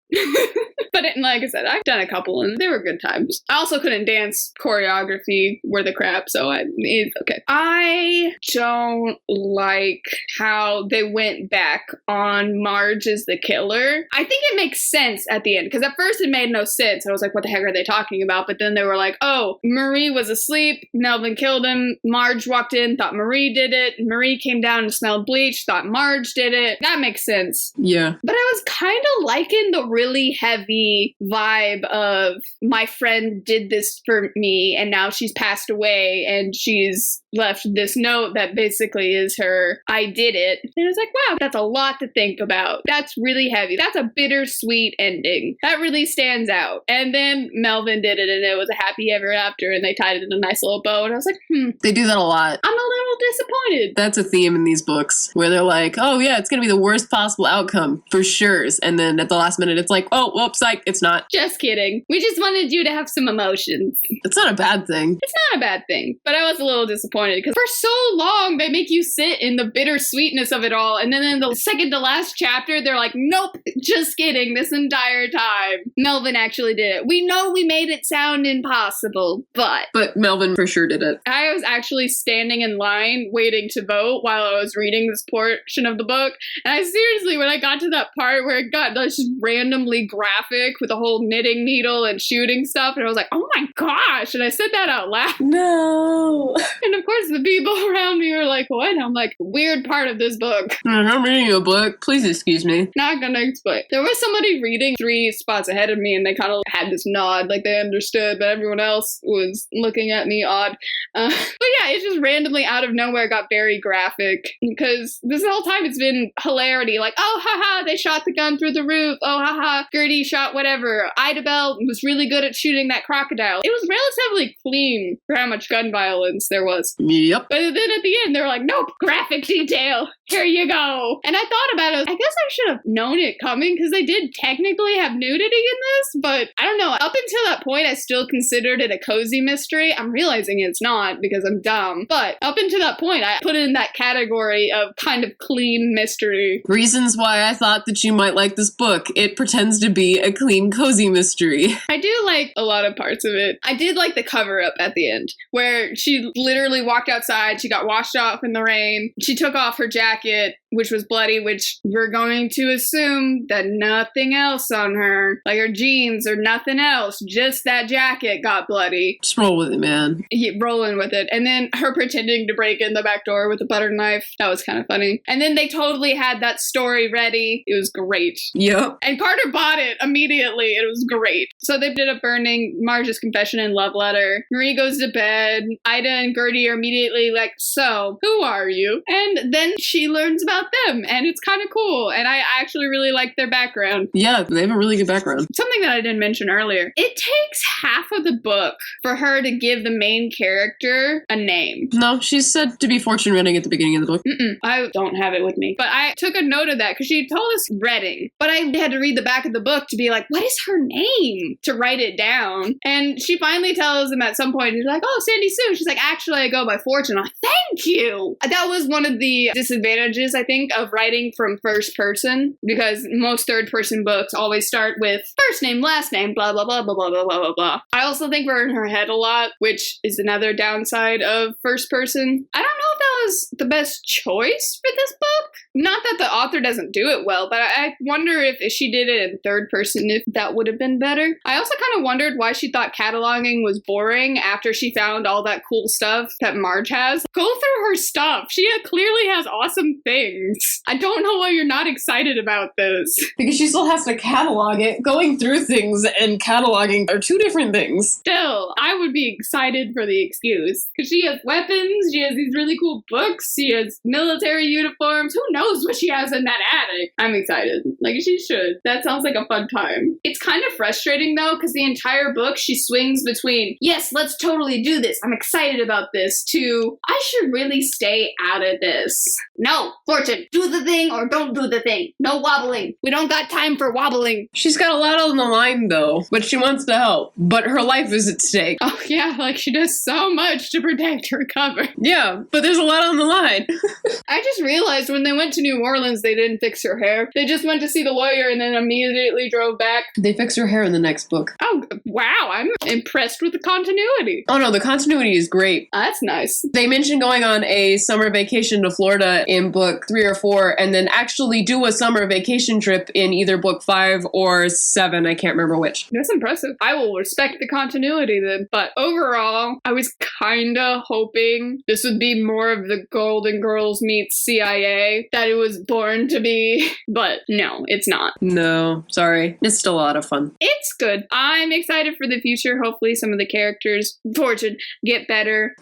But like I said, I've done a couple and they were good times. I also couldn't dance choreography worth the crap, so it's okay. I don't like how they went back on Marge as the killer. I think it makes sense at the end, because at first it made no sense. I was like, what the heck are they talking about? But then they were like, oh, Marie was asleep, Melvin killed him, Marge walked in, thought Marie did it, Marie came down and smelled bleach, thought Marge did it. That makes sense. Yeah. But I was kind of liking the really heavy vibe of my friend did this for me and now she's passed away and she's left this note that basically is her, I did it. And I was like, wow, that's a lot to think about. That's really heavy. That's a bittersweet ending. That really stands out. And then Melvin did it and it was a happy ever after and they tied it in a nice little bow. And I was like, They do that a lot. I'm a little disappointed. That's a theme in these books where they're like, oh yeah, it's going to be the worst possible outcome for sure. And then at the last minute, it's like, oh, whoops, like, it's not. Just kidding. We just wanted you to have some emotions. It's not a bad thing. It's not a bad thing, but I was a little disappointed because for so long they make you sit in the bittersweetness of it all, and then in the second to last chapter they're like, nope, just kidding, this entire time Melvin actually did it. We know we made it sound impossible, but Melvin for sure did it. I was actually standing in line waiting to vote while I was reading this portion of the book, and I seriously, when I got to that part where it got just randomly graphic with a whole knitting needle and shooting stuff, and I was like, oh my gosh, and I said that out loud. No. And of course the people around me were like, what? I'm like, weird part of this book. I'm reading a book. Please excuse me. Not gonna explain. There was somebody reading 3 spots ahead of me and they kind of had this nod like they understood, but everyone else was looking at me odd. But yeah, it just randomly out of nowhere got very graphic because this whole time it's been hilarity. Like, oh, haha, they shot the gun through the roof. Oh, haha, Gertie shot whatever. Idabel was really good at shooting that crocodile. It was relatively clean for how much gun violence there was. Yep. But then at the end, they were like, nope, graphic detail. Here you go. And I thought about it. I guess I should have known it coming because they did technically have nudity in this, but I don't know. Up until that point, I still considered it a cozy mystery. I'm realizing it's not because I'm dumb. But up until that point, I put it in that category of kind of clean mystery. Reasons why I thought that you might like this book. It pretends to be a clean, cozy mystery. I do like a lot of parts of it. I did like the cover up at the end where she literally walked outside. She got washed off in the rain. She took off her jacket, which was bloody, which we're going to assume that nothing else on her, like her jeans or nothing else, just that jacket got bloody. Just roll with it, man. Rolling with it. And then her pretending to break in the back door with a butter knife. That was kind of funny. And then they totally had that story ready. It was great. Yep. And Carter bought it immediately. It was great. So they did a burning Marge's confession and love letter. Marie goes to bed. Ida and Gertie are immediately like, so, who are you? And then she learns about them, and it's kind of cool. And I actually really like their background. Yeah, they have a really good background. Something that I didn't mention earlier. It takes half of the book for her to give the main character a name. No, she's said to be fortune reading at the beginning of the book. I don't have it with me. But I took a note of that because she told us Redding. But I had to read the back of the book to be like, what is her name? To write it down. And she finally tells him at some point, he's like, oh, Sandy Sue. She's like, actually, I go by Fortune. I'm like, thank you. That was one of the disadvantages, I think, of writing from first person, because most third person books always start with first name, last name, blah, blah, blah, blah, blah, blah, blah, blah. I also think we're in her head a lot, which is another downside of first person. I don't know if that was the best choice for this book. Not that the author doesn't do it well, but I wonder if she did it in third person, if that would have been better. I also kind of wondered why she thought cataloging was boring after she found all that cool stuff that Marge has. Go through her stuff. She clearly has awesome things. I don't know why you're not excited about this. Because she still has to catalog it. Going through things and cataloging are two different things. Still, I would be excited for the excuse. Because she has weapons, she has these really cool books, she has military uniforms. Who knows what she has in that attic? I'm excited. Like, she should. That sounds like a fun time. It's kind of frustrating, though, because the entire book, she swings between, yes, let's totally do this, I'm excited about this, to, I should really stay out of this. No, Fortune, do the thing or don't do the thing. No wobbling. We don't got time for wobbling. She's got a lot on the line, though, but she wants to help. But her life is at stake. Oh, yeah, like she does so much to protect her cover. Yeah, but there's a lot on the line. I just realized when they went to New Orleans, they didn't fix her hair. They just went to see the lawyer and then immediately drove back. They fix her hair in the next book. Oh, wow, I'm impressed with the continuity. Oh, no, the continuity is great. That's nice. They mentioned going on a summer vacation to Florida in book 3 or 4, and then actually do a summer vacation trip in either book 5 or 7. I can't remember which. That's impressive. I will respect the continuity then. But overall, I was kinda hoping this would be more of the Golden Girls meets CIA that it was born to be. But no, it's not. No, sorry. It's still a lot of fun. It's good. I'm excited for the future. Hopefully some of the characters, Fortune, get better.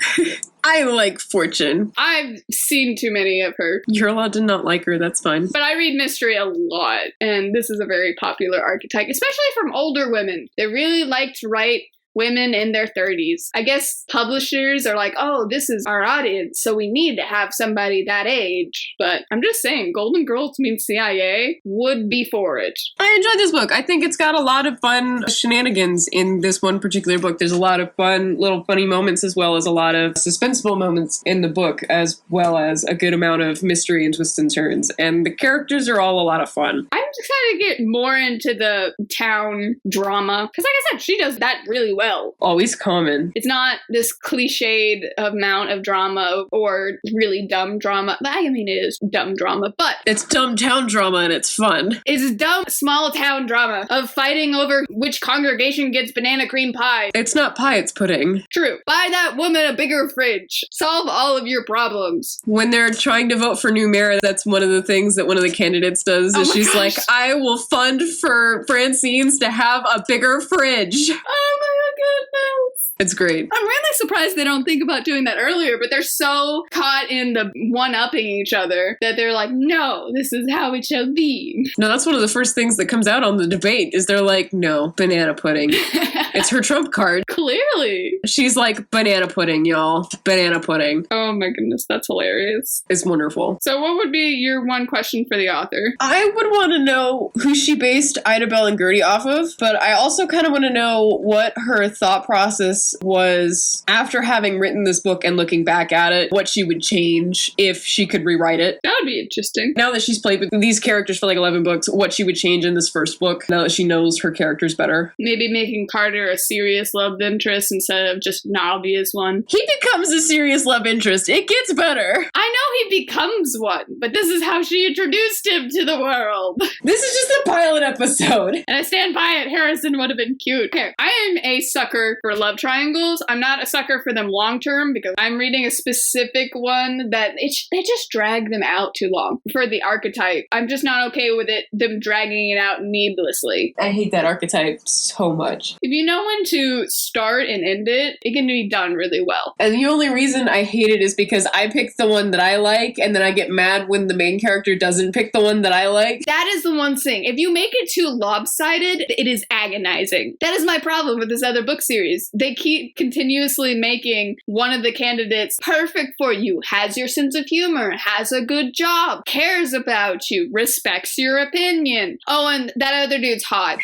I like Fortune. I've seen too many of her. You're allowed to not like her, that's fine. But I read mystery a lot, and this is a very popular archetype, especially from older women. They really like to write women in their 30s. I guess publishers are like, oh, this is our audience, so we need to have somebody that age. But I'm just saying, Golden Girls means CIA would be for it. I enjoyed this book. I think it's got a lot of fun shenanigans in this one particular book. There's a lot of fun, little funny moments, as well as a lot of suspenseful moments in the book, as well as a good amount of mystery and twists and turns. And the characters are all a lot of fun. I'm excited to get more into the town drama, because like I said, she does that really well. Always common. It's not this cliched amount of drama or really dumb drama. I mean, it is dumb drama, but it's dumb town drama and it's fun. It's dumb small town drama of fighting over which congregation gets banana cream pie. It's not pie, it's pudding. True. Buy that woman a bigger fridge. Solve all of your problems. When they're trying to vote for new mayor, that's one of the things that one of the candidates does. Is she's like, I will fund for Francine's to have a bigger fridge. Oh my goodness. It's great. I'm really surprised they don't think about doing that earlier, but they're so caught in the one-upping each other that they're like, no, this is how it shall be. No, that's one of the first things that comes out on the debate is they're like, no, banana pudding. It's her trump card. Clearly. She's like, banana pudding, y'all. Banana pudding. Oh my goodness, that's hilarious. It's wonderful. So what would be your one question for the author? I would want to know who she based Ida Bell and Gertie off of, but I also kind of want to know what her thought process was after having written this book and looking back at it, what she would change if she could rewrite it. That would be interesting. Now that she's played with these characters for like 11 books, what she would change in this first book, now that she knows her characters better. Maybe making Carter a serious love interest instead of just an obvious one. He becomes a serious love interest. It gets better. I know he becomes one, but this is how she introduced him to the world. This is just a pilot episode. And I stand by it. Harrison would have been cute. Okay, I am a sucker for love triangles. I'm not a sucker for them long term because I'm reading a specific one that they just drag them out too long. For the archetype, I'm just not okay with them dragging it out needlessly. I hate that archetype so much. If you know when to start and end it, it can be done really well. And the only reason I hate it is because I pick the one that I like, and then I get mad when the main character doesn't pick the one that I like. That is the one thing. If you make it too lopsided, it is agonizing. That is my problem with this other book series. They keep continuously making one of the candidates perfect for you, has your sense of humor, has a good job, cares about you, respects your opinion. Oh, and that other dude's hot.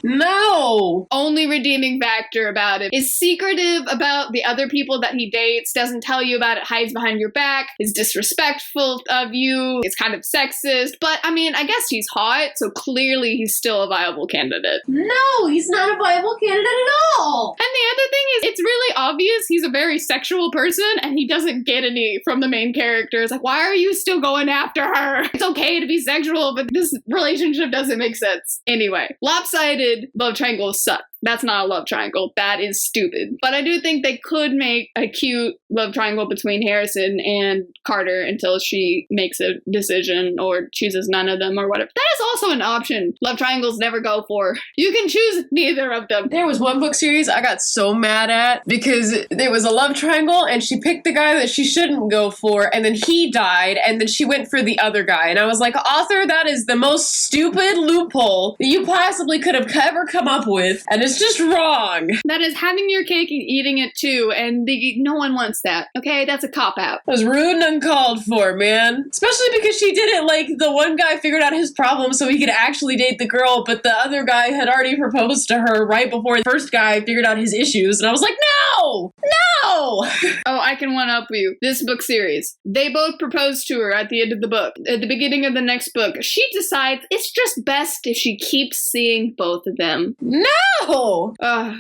No! Only redeeming factor about it is secretive about the other people that he dates, doesn't tell you about it, hides behind your back, is disrespectful of you, is kind of sexist, but I mean, I guess he's hot, so clearly he's still a viable candidate. No, he's not a viable candidate at all! And the other thing is, it's really obvious he's a very sexual person, and he doesn't get any from the main character. It's like, why are you still going after her? It's okay to be sexual, but this relationship doesn't make sense. Anyway, lopsided love triangles suck. That's not a love triangle. That is stupid. But I do think they could make a cute love triangle between Harrison and Carter until she makes a decision or chooses none of them or whatever. That is also an option. Love triangles never go for. You can choose neither of them. There was one book series I got so mad at because there was a love triangle and she picked the guy that she shouldn't go for, and then he died, and then she went for the other guy. And I was like, author, that is the most stupid loophole that you possibly could have ever come up with. And it's just wrong. That is having your cake and eating it too, and no one wants that. Okay, that's a cop-out. It was rude and uncalled for, man. Especially because she did it like the one guy figured out his problem so he could actually date the girl, but the other guy had already proposed to her right before the first guy figured out his issues, and I was like, no! No! Oh, I can one-up you. This book series. They both propose to her at the end of the book. At the beginning of the next book, she decides it's just best if she keeps seeing both of them. No!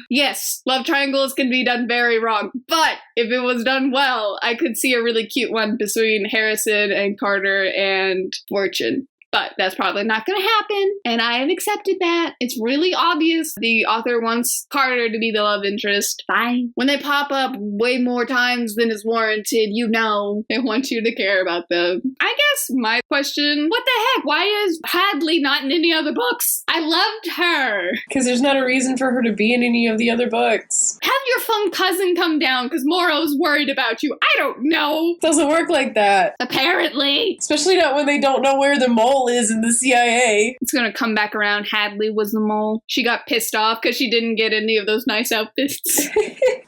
Yes, love triangles can be done very wrong, but if it was done well, I could see a really cute one between Harrison and Carter and Fortune. But that's probably not going to happen, and I have accepted that. It's really obvious the author wants Carter to be the love interest. Fine. When they pop up way more times than is warranted, you know they want you to care about them. I guess my question, what the heck? Why is Hadley not in any other books? I loved her. Because there's not a reason for her to be in any of the other books. Have your fun cousin come down because Morrow's worried about you. I don't know. Doesn't work like that. Apparently. Especially not when they don't know where the mole is in the CIA. It's gonna come back around. Hadley was the mole. She got pissed off because she didn't get any of those nice outfits.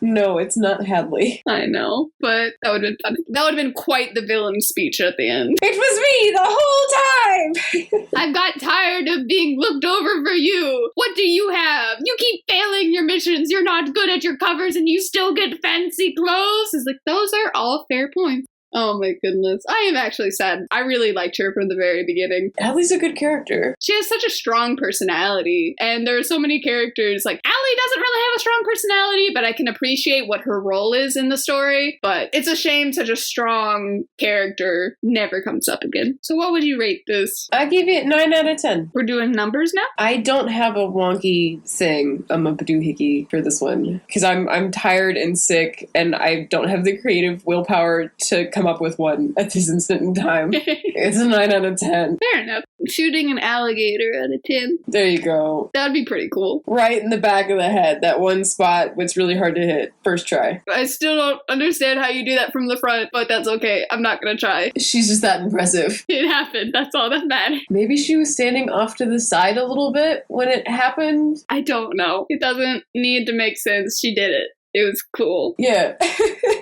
No, it's not Hadley. I know, but that would have been funny. That would have been quite the villain speech at the end. It was me the whole time! I've got tired of being looked over for you. What do you have? You keep failing your missions. You're not good at your covers and you still get fancy clothes. It's like, those are all fair points. Oh my goodness. I am actually sad. I really liked her from the very beginning. Allie's a good character. She has such a strong personality, and there are so many characters. Like, Allie doesn't really have a strong personality, but I can appreciate what her role is in the story. But it's a shame such a strong character never comes up again. So what would you rate this? I give it 9 out of 10. We're doing numbers now? I don't have a wonky thing. I'm a badoohickey for this one. Because I'm tired and sick, and I don't have the creative willpower to come come up with one at this instant in time. It's a 9 out of 10. Fair enough. Shooting an alligator out of 10. There you go. That'd be pretty cool. Right in the back of the head, that one spot that's really hard to hit. First try. I still don't understand how you do that from the front, but that's okay. I'm not gonna try. She's just that impressive. It happened. That's all that matters. Maybe she was standing off to the side a little bit when it happened. I don't know. It doesn't need to make sense. She did it. It was cool. Yeah.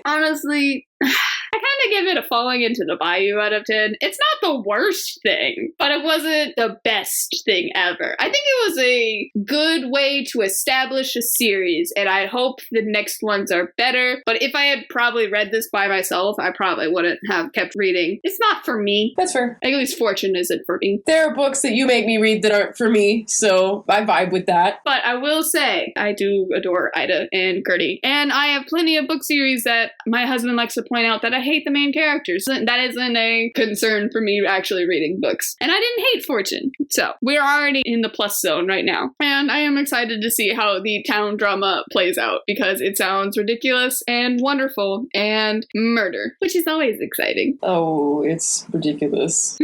Honestly, I kind of give it a falling into the bayou out of 10. It's not the worst thing, but it wasn't the best thing ever. I think it was a good way to establish a series, and I hope the next ones are better. But if I had probably read this by myself, I probably wouldn't have kept reading. It's not for me. That's fair. At least Fortune isn't for me. There are books that you make me read that aren't for me, so I vibe with that. But I will say, I do adore Ida and Gertie. And I have plenty of book series that my husband likes to point out that I hate the main characters. That isn't a concern for me actually reading books. And I didn't hate Fortune. So we're already in the plus zone right now. And I am excited to see how the town drama plays out because it sounds ridiculous and wonderful and murder, which is always exciting. Oh, it's ridiculous.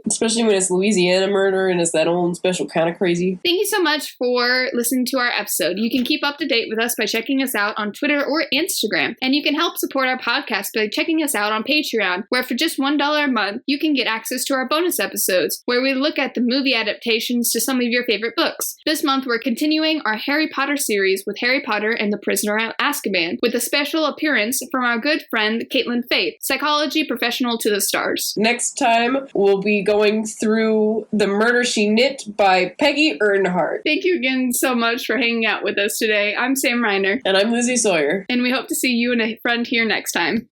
Especially when it's Louisiana murder and it's that own special kind of crazy. Thank you so much for listening to our episode. You can keep up to date with us by checking us out on Twitter or Instagram. And you can help support our podcast by checking us out on Patreon, where for just $1 a month, you can get access to our bonus episodes, where we look at the movie adaptations to some of your favorite books. This month, we're continuing our Harry Potter series with Harry Potter and the Prisoner of Azkaban, with a special appearance from our good friend Caitlin Faith, psychology professional to the stars. Next time, we'll be going through The Murder She Knit by Peggy Earnhardt. Thank you again so much for hanging out with us today. I'm Sam Reiner. And I'm Lizzie Sawyer. And we hope to see you and a friend here next time.